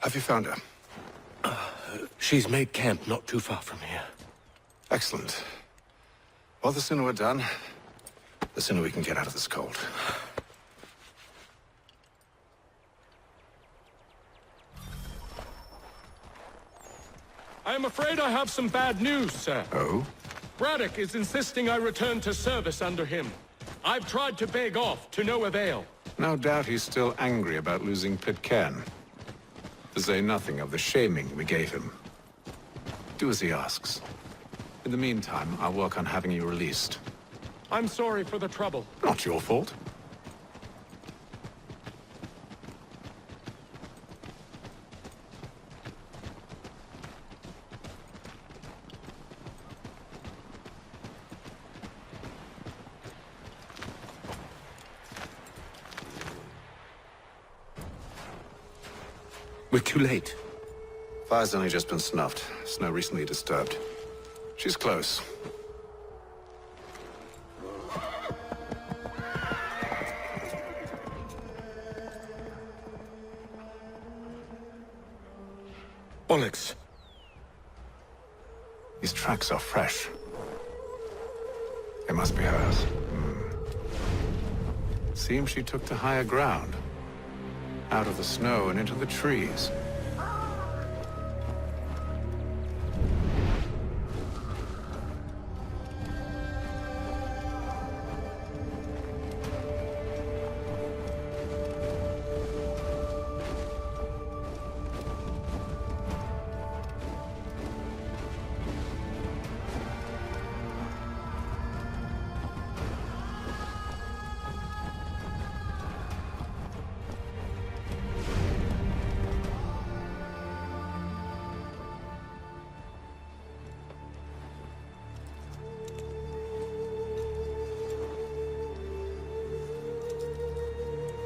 Have you found her? She's made camp not too far from here. Excellent. Well, the sooner we're done, the sooner we can get out of this cold. I am afraid I have some bad news, sir. Oh? Braddock is insisting I return to service under him. I've tried to beg off, to no avail. No doubt he's still angry about losing Pitcairn. To say nothing of the shaming we gave him. Do as he asks. In the meantime, I'll work on having you released. I'm sorry for the trouble. Not your fault. We're too late. Fire's only just been snuffed. Snow recently disturbed. She's close. Onyx. These tracks are fresh. They must be hers. Seems she took to higher ground. Out of the snow and into the trees.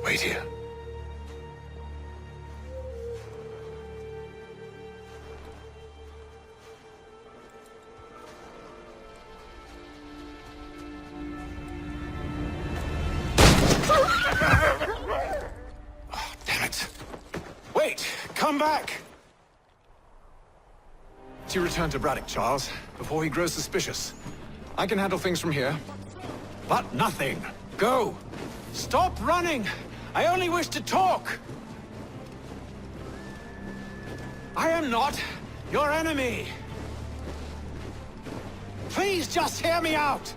Wait here. Oh, damn it. Wait! Come back! You return to Braddock, Charles, before he grows suspicious. I can handle things from here. But nothing. Go! Stop running! I only wish to talk! I am not your enemy! Please just hear me out!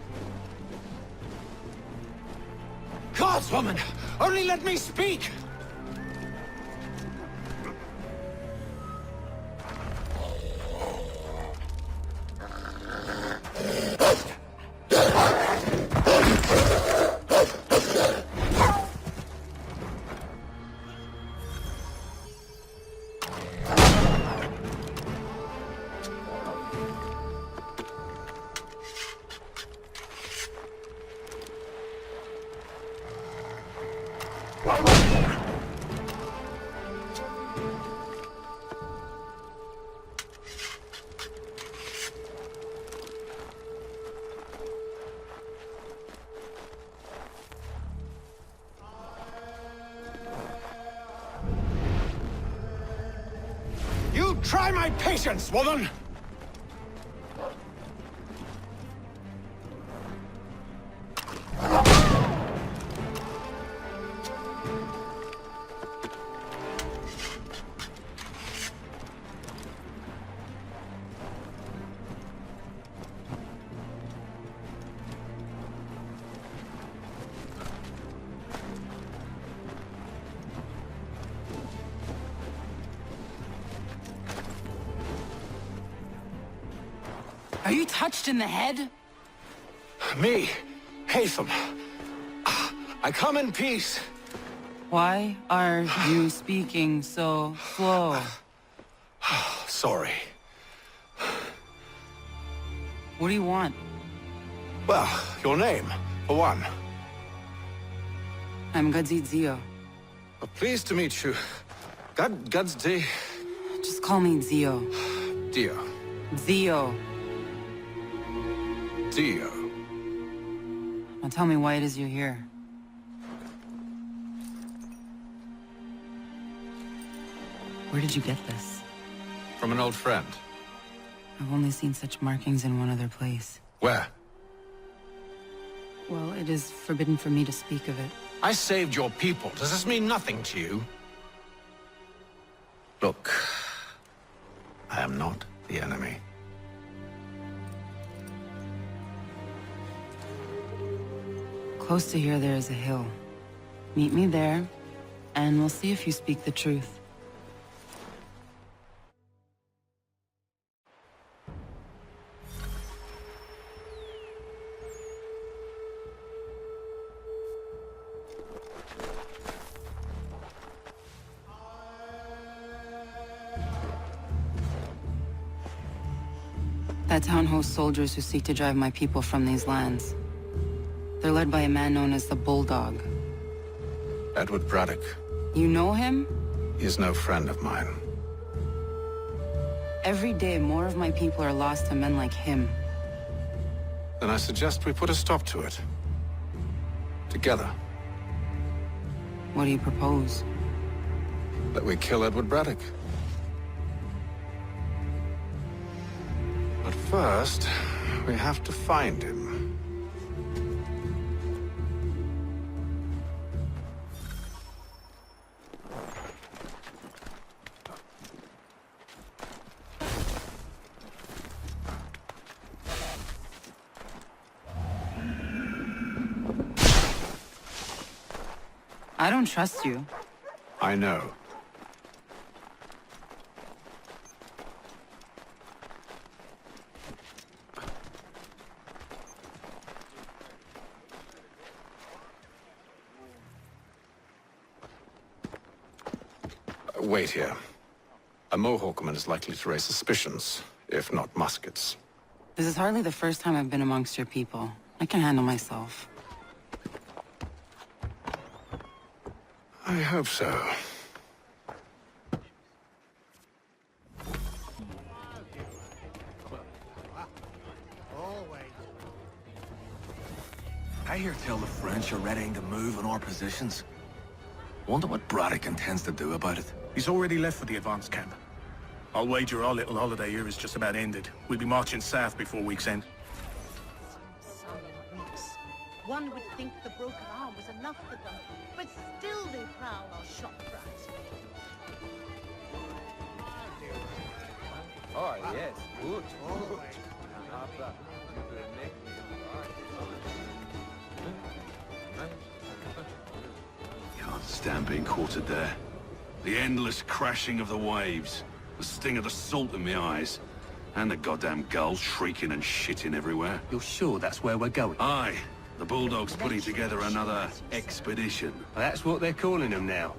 Gods, woman! Only let me speak! You try my patience, woman! Are you touched in the head? Me, Haytham. I come in peace. Why are you speaking so slow? Sorry. What do you want? Well, your name, for one. I'm Zio. Pleased to meet you. God's day. Just call me Zio. Dio. Zio. Dio. Now tell me why it is you're here. Where did you get this? From an old friend. I've only seen such markings in one other place. Where? Well, it is forbidden for me to speak of it. I saved your people. Does this mean nothing to you? Look, I am not the enemy. Close to here, there is a hill. Meet me there, and we'll see if you speak the truth. That town hosts soldiers who seek to drive my people from these lands. They're led by a man known as the Bulldog. Edward Braddock. You know him? He is no friend of mine. Every day, more of my people are lost to men like him. Then I suggest we put a stop to it. Together. What do you propose? That we kill Edward Braddock. But first, we have to find him. I don't trust you. I know. Wait here. A Mohawkman is likely to raise suspicions, if not muskets. This is hardly the first time I've been amongst your people. I can handle myself. I hope so. I hear tell the French are readying to move on our positions. Wonder what Braddock intends to do about it. He's already left for the advance camp. I'll wager our little holiday here is just about ended. We'll be marching south before week's end. One would think the broken arm was enough for them, but still they prowl our shop front. Oh, yes, good. Can't stand being quartered there. The endless crashing of the waves, the sting of the salt in my eyes, and the goddamn gulls shrieking and shitting everywhere. You're sure that's where we're going? Aye, the Bulldog's putting together another expedition. That's what they're calling them now.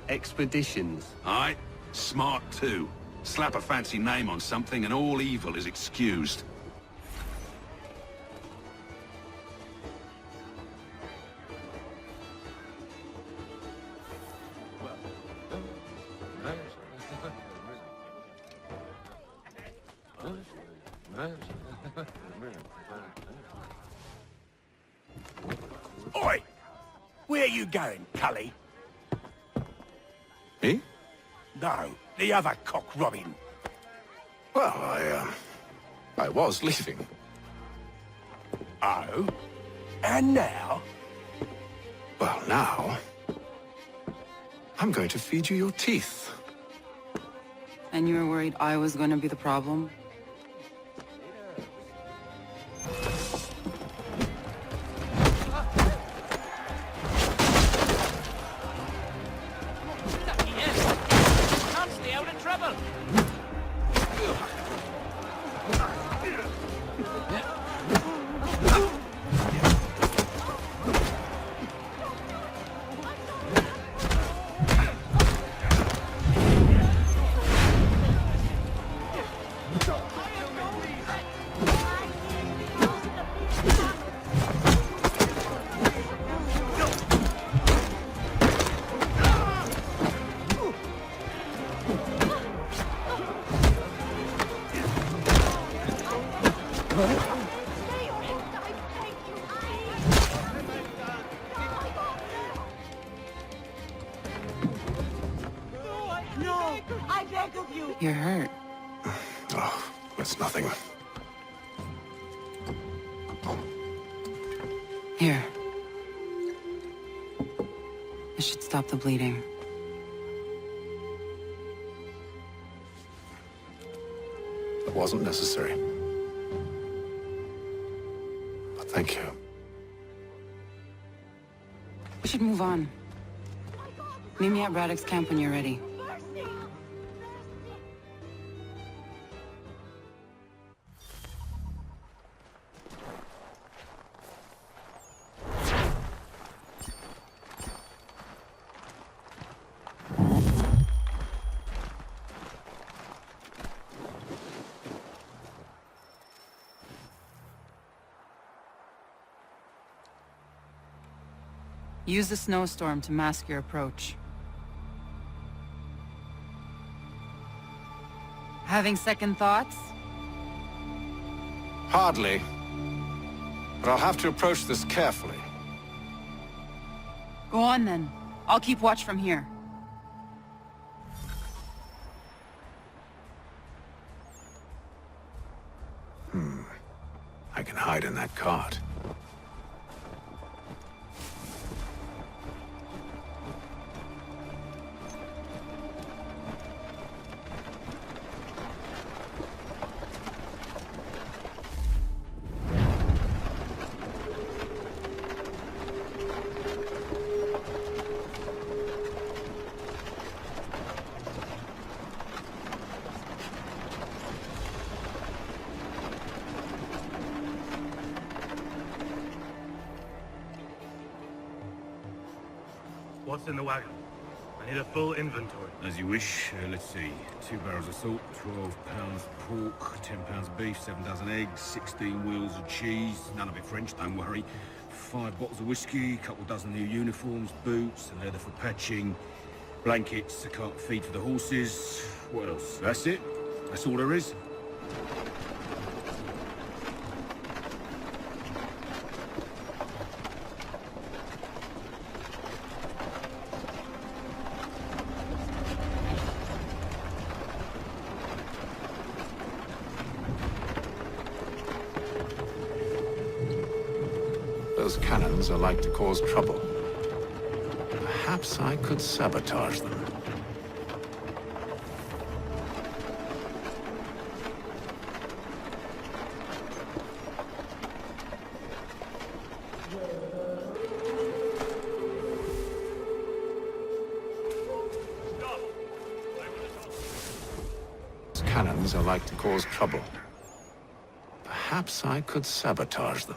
Expeditions. Aye, smart too. Slap a fancy name on something and all evil is excused. Oi! Where you going, Cully? Me? No, the other cock Robin. Well, I was leaving. Oh? And now? Well, now... I'm going to feed you your teeth. And you were worried I was going to be the problem? You're hurt. Oh, it's nothing. Here. This should stop the bleeding. It wasn't necessary. But thank you. We should move on. Meet me at Braddock's camp when you're ready. Use the snowstorm to mask your approach. Having second thoughts? Hardly. But I'll have to approach this carefully. Go on then. I'll keep watch from here. I can hide in that cart. What's in the wagon? I need a full inventory. As you wish. Let's see. 2 barrels of salt, 12 pounds of pork, 10 pounds of beef, 7 dozen eggs, 16 wheels of cheese. None of it French, don't worry. 5 bottles of whiskey, a couple dozen new uniforms, boots, and leather for patching, blankets, a cart feed for the horses. What else? That's it. That's all there is. Those cannons are like to cause trouble. Perhaps I could sabotage them. Those cannons are like to cause trouble. Perhaps I could sabotage them.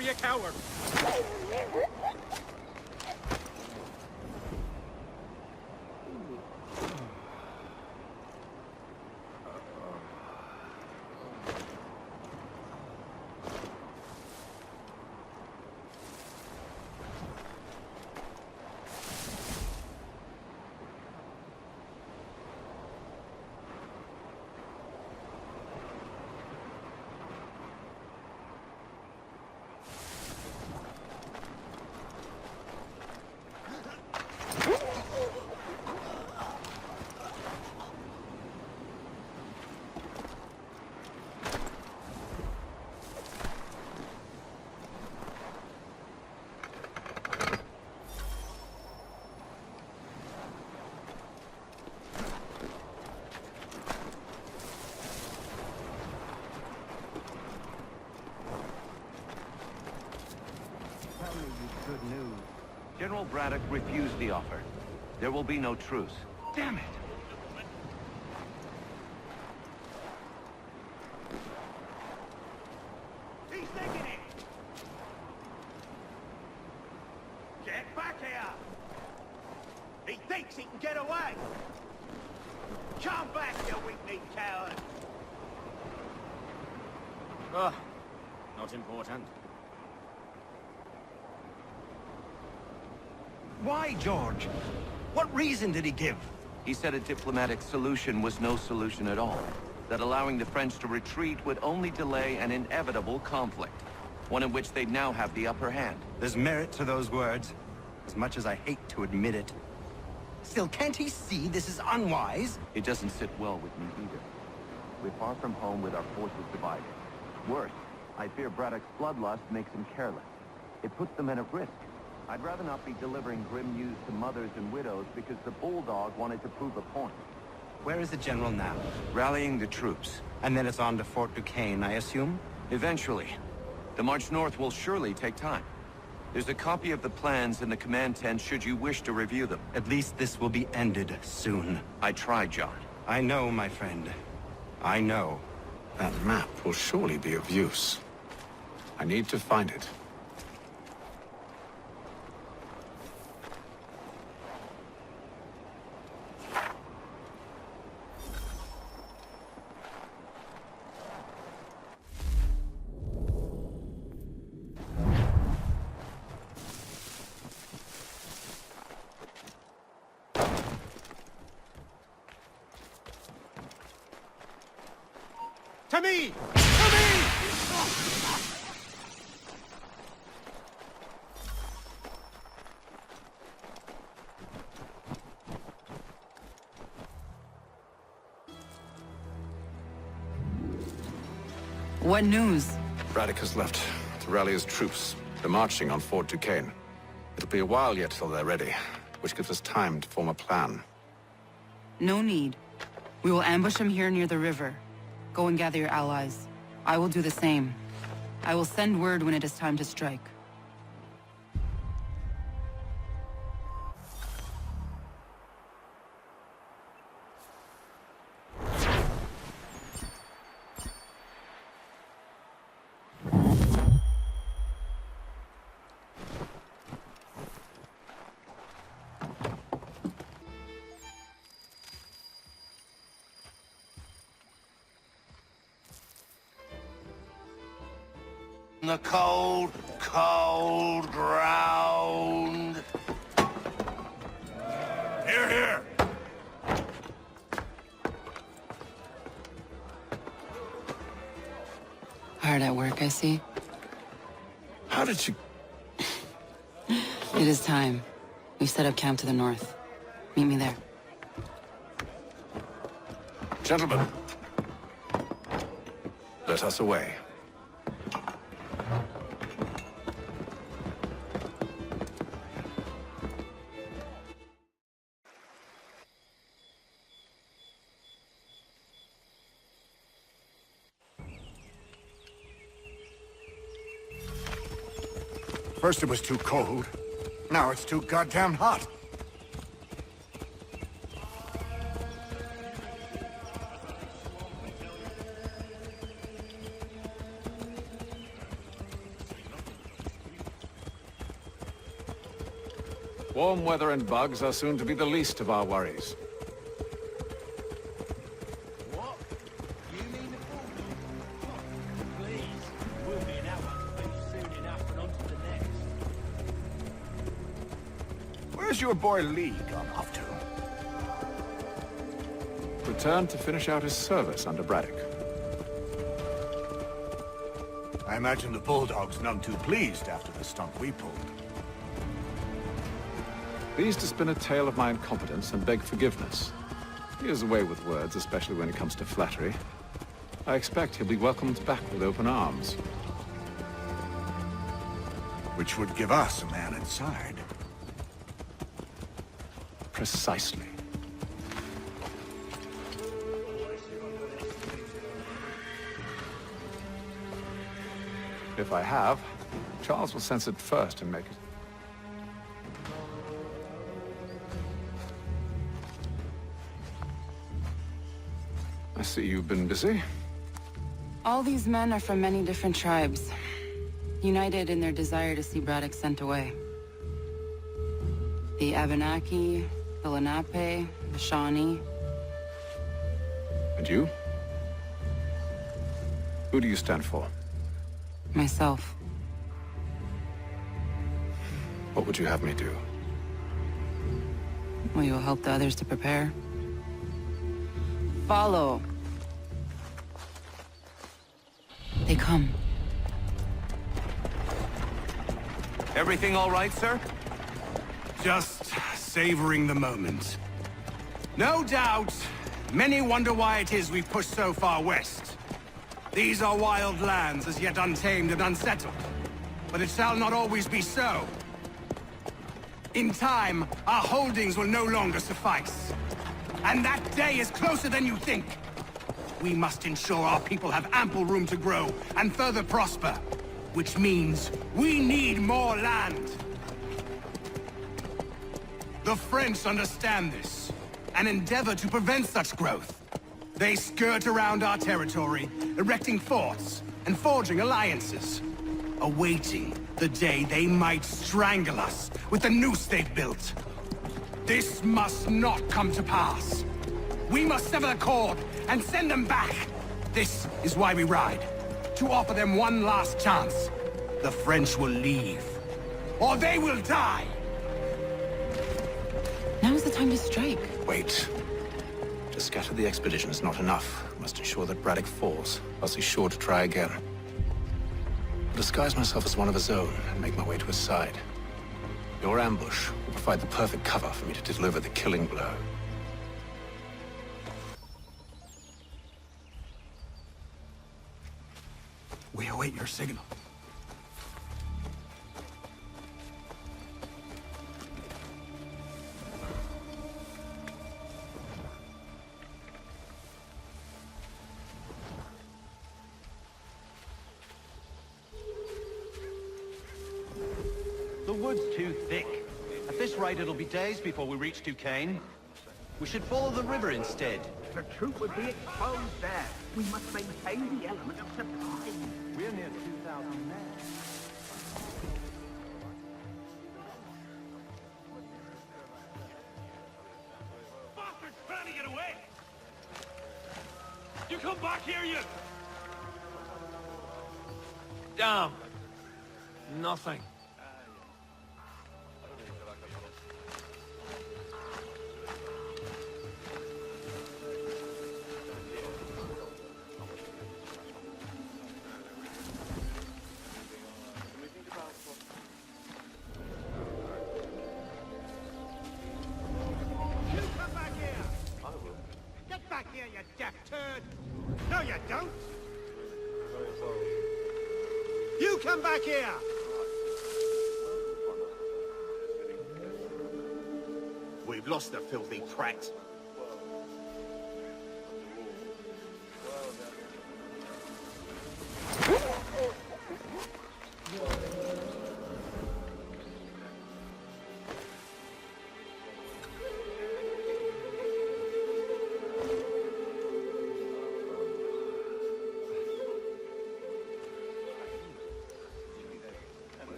surrender, you coward! Good news. General Braddock refused the offer. There will be no truce. Damn it! He's taking it! Get back here! He thinks he can get away! Come back, you weak-kneed coward! Ugh. Not important. Why, George? What reason did he give? He said a diplomatic solution was no solution at all. That allowing the French to retreat would only delay an inevitable conflict. One in which they'd now have the upper hand. There's merit to those words, as much as I hate to admit it. Still, can't he see this is unwise? It doesn't sit well with me either. We're far from home with our forces divided. Worse, I fear Braddock's bloodlust makes him careless. It puts the men at risk. I'd rather not be delivering grim news to mothers and widows because the Bulldog wanted to prove a point. Where is the General now? Rallying the troops. And then it's on to Fort Duquesne, I assume? Eventually. The march north will surely take time. There's a copy of the plans in the command tent should you wish to review them. At least this will be ended soon. I tried, John. I know, my friend. I know. That map will surely be of use. I need to find it. To me! To me! What news? Braddock has left to rally his troops. They're marching on Fort Duquesne. It'll be a while yet till they're ready, which gives us time to form a plan. No need. We will ambush him here near the river. Go and gather your allies. I will do the same. I will send word when it is time to strike. The cold, cold ground. Here, here. Hard at work, I see. How did you... It is time. We've set up camp to the north. Meet me there. Gentlemen, let us away. First it was too cold. Now it's too goddamn hot. Warm weather and bugs are soon to be the least of our worries. What? You mean the full? Please, we'll be an hour soon enough and on to the next. Where's your boy Lee gone off to? Returned to finish out his service under Braddock. I imagine the Bulldog's none too pleased after the stunt we pulled. Pleased to spin a tale of my incompetence and beg forgiveness. He has a way with words, especially when it comes to flattery. I expect he'll be welcomed back with open arms. Which would give us a man inside. Precisely. If I have, Charles will sense it first and make it. I see you've been busy. All these men are from many different tribes, united in their desire to see Braddock sent away. The Abenaki, the Lenape, the Shawnee. And you? Who do you stand for? Myself. What would you have me do? Well, you will help the others to prepare. Follow. They come. Everything all right, sir? Just savoring the moment. No doubt, many wonder why it is we've pushed so far west. These are wild lands, as yet untamed and unsettled. But it shall not always be so. In time, our holdings will no longer suffice. And that day is closer than you think. We must ensure our people have ample room to grow and further prosper. Which means we need more land. The French understand this, and endeavor to prevent such growth. They skirt around our territory, erecting forts and forging alliances, awaiting the day they might strangle us with the noose they've built. This must not come to pass. We must sever the cord and send them back. This is why we ride, to offer them one last chance. The French will leave, or they will die. Now is the time to strike. Wait. To scatter the expedition is not enough. We must ensure that Braddock falls, else he's sure to try again. I'll disguise myself as one of his own and make my way to his side. Your ambush will provide the perfect cover for me to deliver the killing blow. We await your signal. The wood's too thick. At this rate, it'll be days before we reach Duquesne. We should follow the river instead. The truth would be exposed there. We must maintain the element of surprise. We're near 2,000 men. Bastard's trying to get away! You come back here, you! Damn! Nothing. You deaf turd! No, you don't! You come back here! We've lost the filthy prat.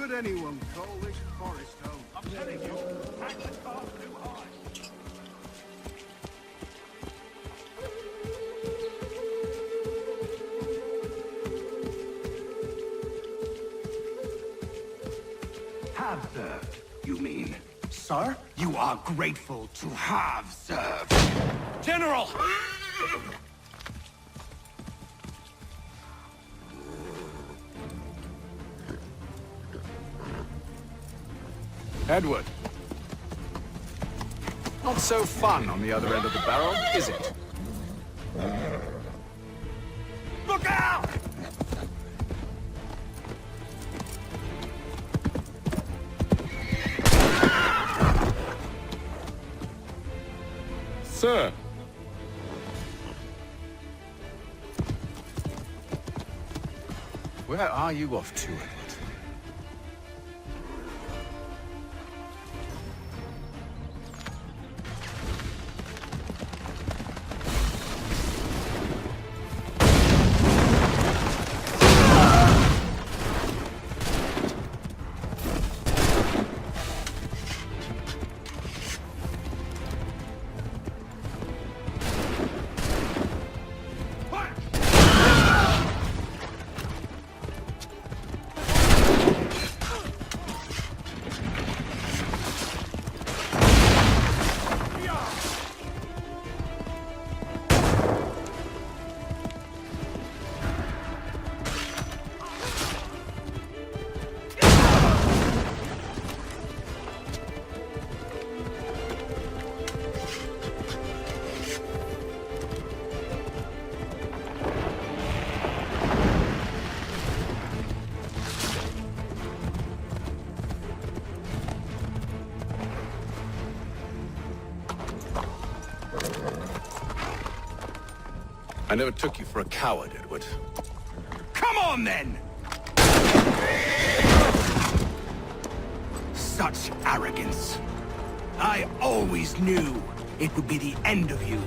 could anyone call this forest home? I'm telling you, pack the car too high. Have served, you mean? Sir? You are grateful to have served. General! Edward. Not so fun on the other end of the barrel, is it? Look out! Sir! Where are you off to, Edward? I never took you for a coward, Edward. Come on, then! Such arrogance. I always knew it would be the end of you.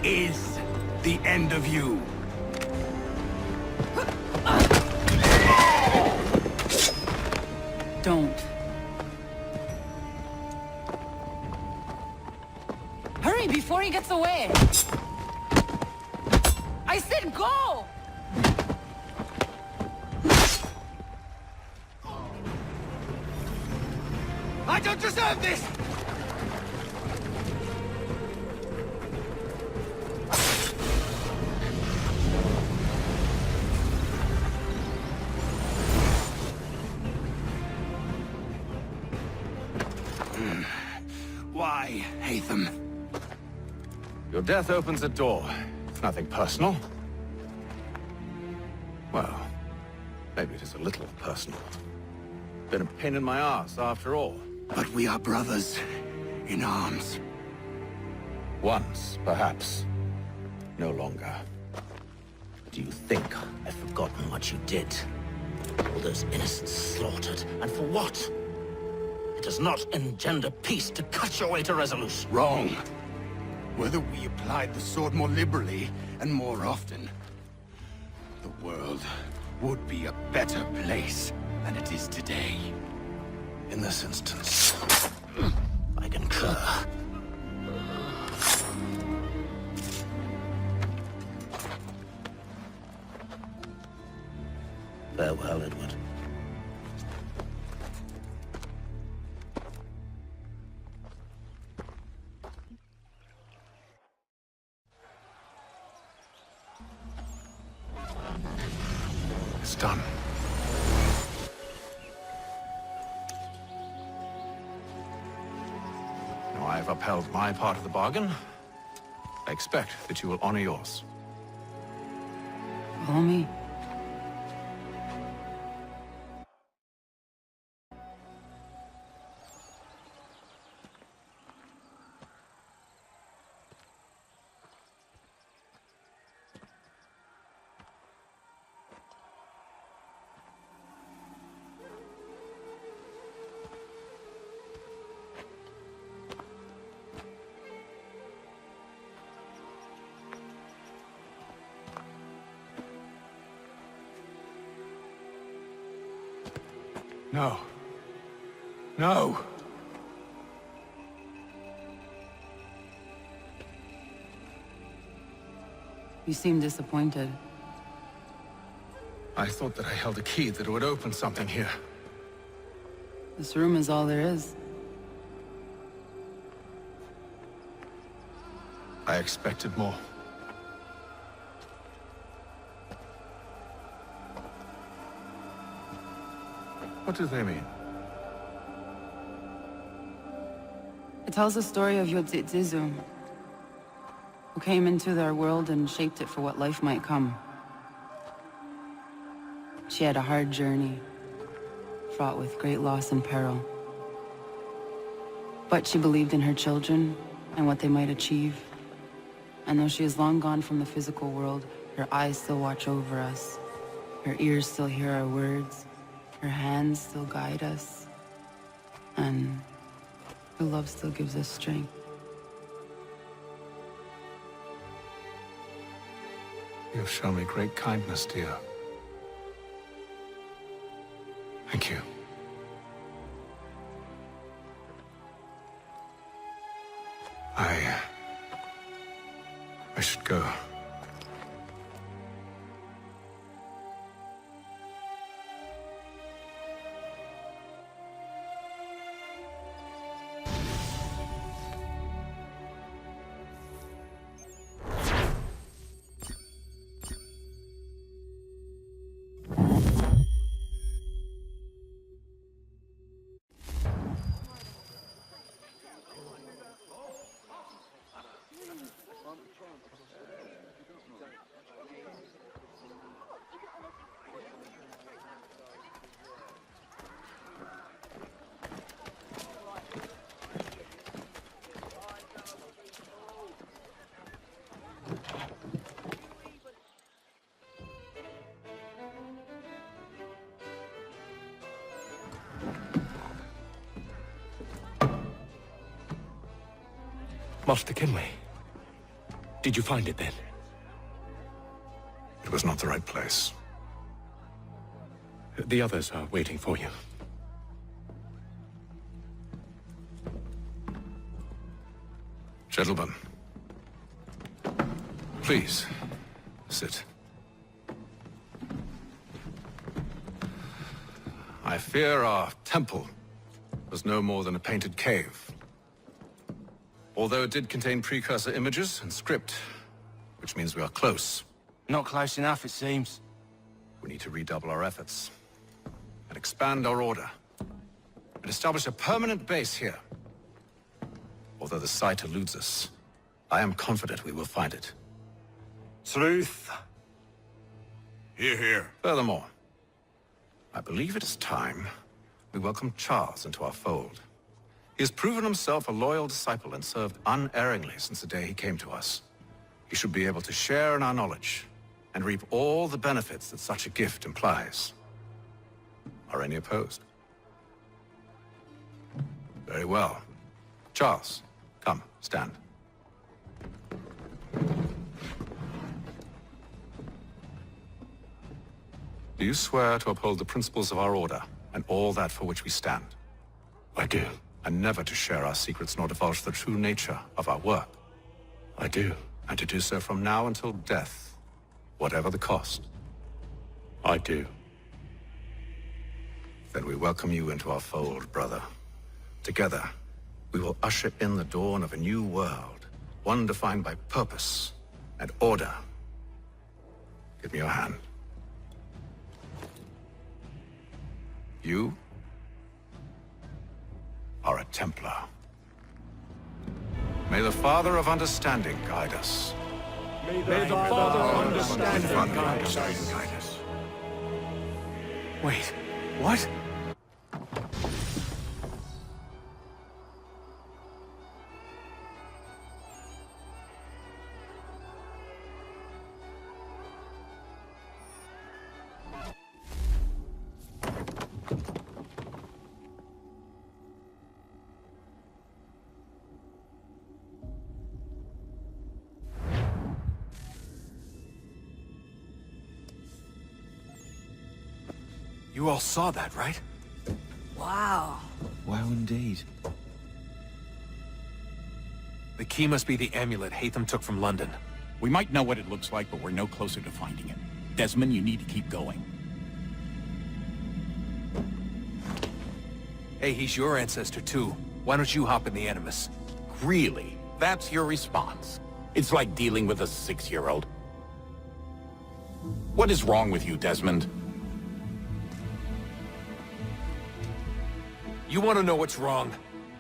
Is the end of you. Don't. Hurry before he gets away! I said go! I don't deserve this! Why, Hatham? Your death opens a door. It's nothing personal. Well, maybe it is a little personal. Been a pain in my ass, after all. But we are brothers in arms. Once, perhaps. No longer. Do you think I've forgotten what you did? All those innocents slaughtered, and for what? It does not engender peace to cut your way to resolution. Wrong. Whether we applied the sword more liberally and more often, the world would be a better place than it is today. In this instance, I concur. Farewell, Edward. It's done. Now I have upheld my part of the bargain. I expect that you will honor yours. Follow me. No. No! You seem disappointed. I thought that I held a key that would open something here. This room is all there is. I expected more. What do they mean? It tells the story of Yodzizu, who came into their world and shaped it for what life might come. She had a hard journey, fraught with great loss and peril. But she believed in her children and what they might achieve. And though she is long gone from the physical world, her eyes still watch over us. Her ears still hear our words. Her hands still guide us. And her love still gives us strength. You've shown me great kindness, dear. Thank you. I should go. Master Kenway, did you find it then? It was not the right place. The others are waiting for you. Gentlemen, please, sit. I fear our temple was no more than a painted cave. Although it did contain precursor images and script, which means we are close. Not close enough, it seems. We need to redouble our efforts and expand our order and establish a permanent base here. Although the site eludes us, I am confident we will find it. Truth. Hear, hear. Furthermore, I believe it is time we welcome Charles into our fold. He has proven himself a loyal disciple and served unerringly since the day he came to us. He should be able to share in our knowledge and reap all the benefits that such a gift implies. Are any opposed? Very well. Charles, come, stand. Do you swear to uphold the principles of our order and all that for which we stand? I do. And never to share our secrets nor divulge the true nature of our work? I do. And to do so from now until death, whatever the cost? I do. Then we welcome you into our fold, brother. Together, we will usher in the dawn of a new world, one defined by purpose and order. Give me your hand. You are a Templar. May the Father of Understanding guide us. May the Father of Understanding guide us. Wait, what? You all saw that, right? Wow. Wow, indeed. The key must be the amulet Hatham took from London. We might know what it looks like, but we're no closer to finding it. Desmond, you need to keep going. Hey, he's your ancestor too. Why don't you hop in the Animus? Really? That's your response? It's like dealing with a 6-year-old. What is wrong with you, Desmond? You want to know what's wrong?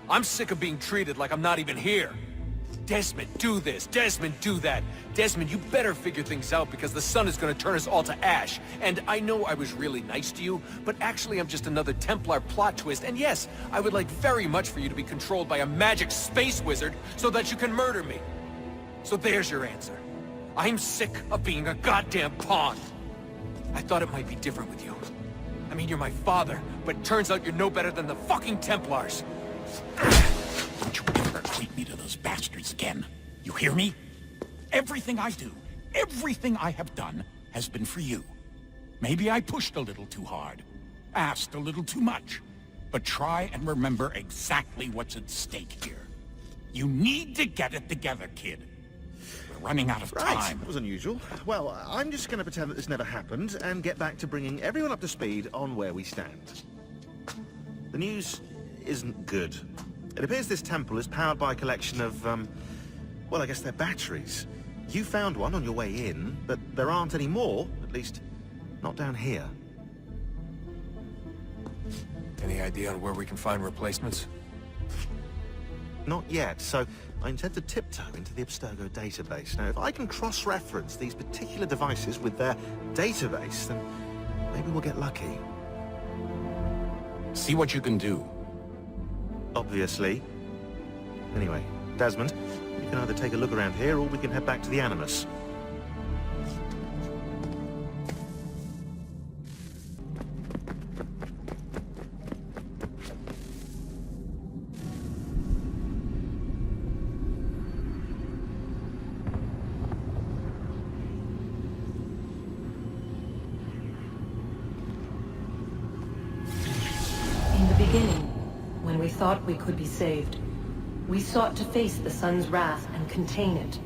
I'm sick of being treated like I'm not even here. Desmond, do this. Desmond, do that. Desmond, you better figure things out because the sun is going to turn us all to ash. And I know I was really nice to you, but actually I'm just another Templar plot twist. And yes, I would like very much for you to be controlled by a magic space wizard so that you can murder me. So there's your answer. I'm sick of being a goddamn pawn. I thought it might be different with you. I mean, you're my father, but turns out you're no better than the fucking Templars. Don't you ever equate me to those bastards again. You hear me? Everything I do, everything I have done, has been for you. Maybe I pushed a little too hard, asked a little too much, but try and remember exactly what's at stake here. You need to get it together, kid. We're running out of time. Right, that was unusual. Well, I'm just going to pretend that this never happened and get back to bringing everyone up to speed on where we stand. The news isn't good. It appears this temple is powered by a collection of, well, I guess they're batteries. You found one on your way in, but there aren't any more, at least not down here. Any idea on where we can find replacements? Not yet, so I intend to tiptoe into the Abstergo database. Now, if I can cross-reference these particular devices with their database, then maybe we'll get lucky. See what you can do. Obviously. Anyway, Desmond, you can either take a look around here or we can head back to the Animus. In the beginning, when we thought we could be saved, we sought to face the sun's wrath and contain it.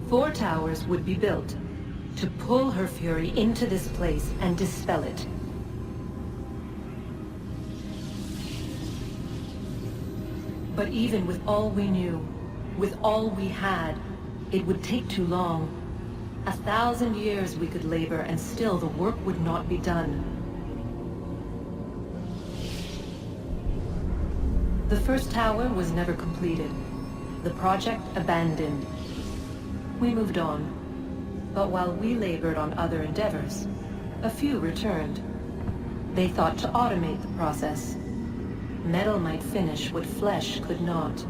4 towers would be built to pull her fury into this place and dispel it. But even with all we knew, with all we had, it would take too long. 1,000 years we could labor and still the work would not be done. The first tower was never completed. The project abandoned. We moved on. But while we labored on other endeavors, a few returned. They thought to automate the process. Metal might finish what flesh could not.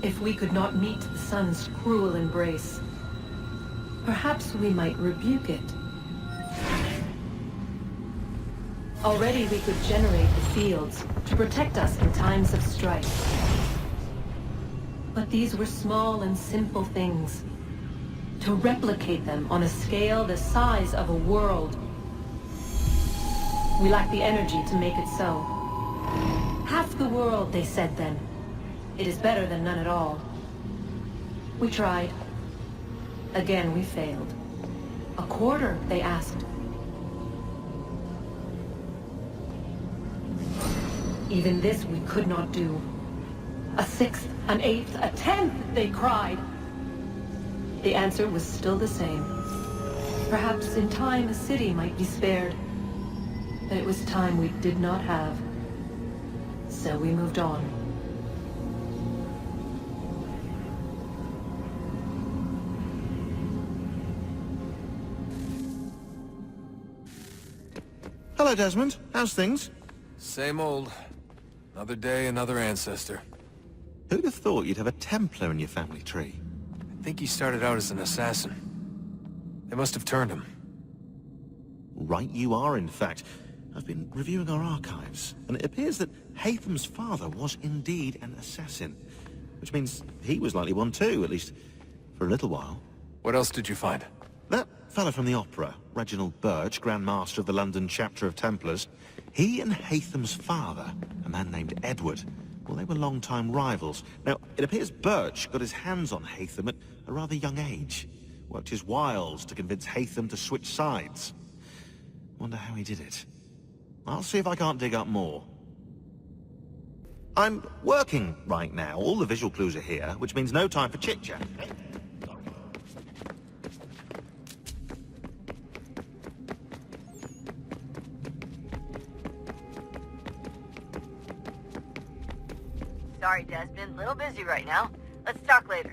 If we could not meet the sun's cruel embrace, perhaps we might rebuke it. Already we could generate the fields to protect us in times of strife. But these were small and simple things. To replicate them on a scale the size of a world, we lack the energy to make it so. Half the world, they said then. It is better than none at all. We tried. Again, we failed. A quarter, they asked. Even this we could not do. A 6th, an 8th, a 10th, they cried. The answer was still the same. Perhaps in time a city might be spared. But it was time we did not have. So we moved on. Hello, Desmond. How's things? Same old. Another day, another ancestor. Who'd have thought you'd have a Templar in your family tree? I think he started out as an assassin. They must have turned him. Right you are, in fact. I've been reviewing our archives, and it appears that Haytham's father was indeed an assassin. Which means he was likely one too, at least for a little while. What else did you find? That fellow from the opera, Reginald Birch, Grand Master of the London chapter of Templars, he and Haytham's father, a man named Edward, well, they were long-time rivals. Now, it appears Birch got his hands on Haytham at a rather young age. Worked his wiles to convince Haytham to switch sides. Wonder how he did it. I'll see if I can't dig up more. I'm working right now. All the visual clues are here, which means no time for chit-chat. Sorry, Desmond. Little busy right now. Let's talk later.